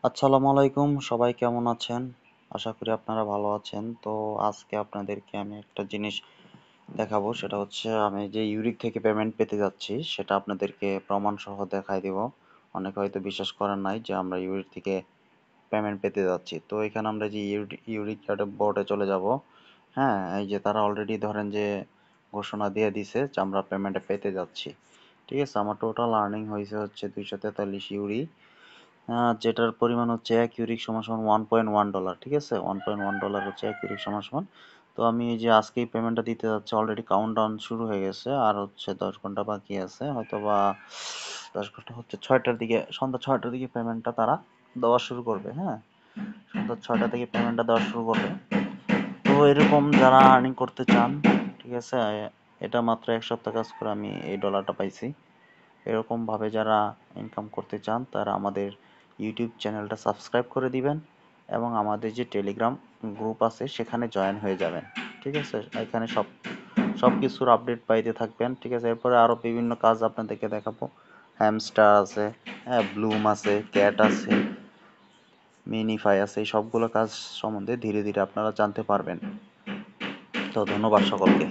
আসসালামু আলাইকুম, সবাই কেমন আছেন? আশা করি আপনারা ভালো আছেন। তো আজকে আপনাদেরকে আমি একটা জিনিস দেখাবো, সেটা হচ্ছে আমি যে ইউরিক থেকে পেমেন্ট পেতে যাচ্ছি সেটা আপনাদেরকে প্রমাণ সহ দেখাই দিব। অনেকে হয়তো বিশ্বাস করেন নাই যে আমরা ইউরিক থেকে পেমেন্ট পেতে যাচ্ছি। তো এখানে আমরা যে ইউরিক বোর্ডে চলে যাব। হ্যাঁ, এই যে তারা অলরেডি ধরেন যে ঘোষণা দিয়ে দিছে যে আমরা পেমেন্টে পেতে যাচ্ছি। ঠিক আছে, আমার টোটাল আর্নিং হয়েছে হচ্ছে 243 ইউরি, যেটার পরিমাণ হচ্ছে এক ইউরিক সমান সমান $1.1। ঠিক আছে, $1.1 হচ্ছে এক ইউরিক সমান সমান। তো আমি এই যে আজকেই পেমেন্টটা দিতে যাচ্ছি, অলরেডি কাউন্টডাউন শুরু হয়ে গেছে, আর হচ্ছে 10 ঘন্টা বাকি আছে, হয়তো বা 10 ঘন্টা হচ্ছে 6টার দিকে, সন্ধ্যা 6টার দিকে পেমেন্টটা তারা দেওয়া শুরু করবে। হ্যাঁ, সন্ধ্যা 6টা থেকে পেমেন্টটা দেওয়া শুরু করবে। তো এরকম যারা আর্নিং করতে চান, ঠিক আছে, এটা মাত্র এক সপ্তাহ কাজ করে আমি এই ডলারটা পাইছি। এরকমভাবে যারা ইনকাম করতে চান তারা আমাদের ইউটিউব চ্যানেলটা সাবস্ক্রাইব করে দিবেন এবং আমাদের যে টেলিগ্রাম গ্রুপ আছে সেখানে জয়েন হয়ে যাবেন। ঠিক আছে, এখানে সব কিছুর আপডেট পাইতে থাকবেন। ঠিক আছে, এরপরে আরও বিভিন্ন কাজ আপনাদেরকে দেখাবো। হ্যামস্টার আছে, হ্যাঁ, ব্লুম আছে, ক্যাট আছে, মিনিফাই আছে, এই সবগুলো কাজ সম্বন্ধে ধীরে ধীরে আপনারা জানতে পারবেন। তো ধন্যবাদ সকলকে।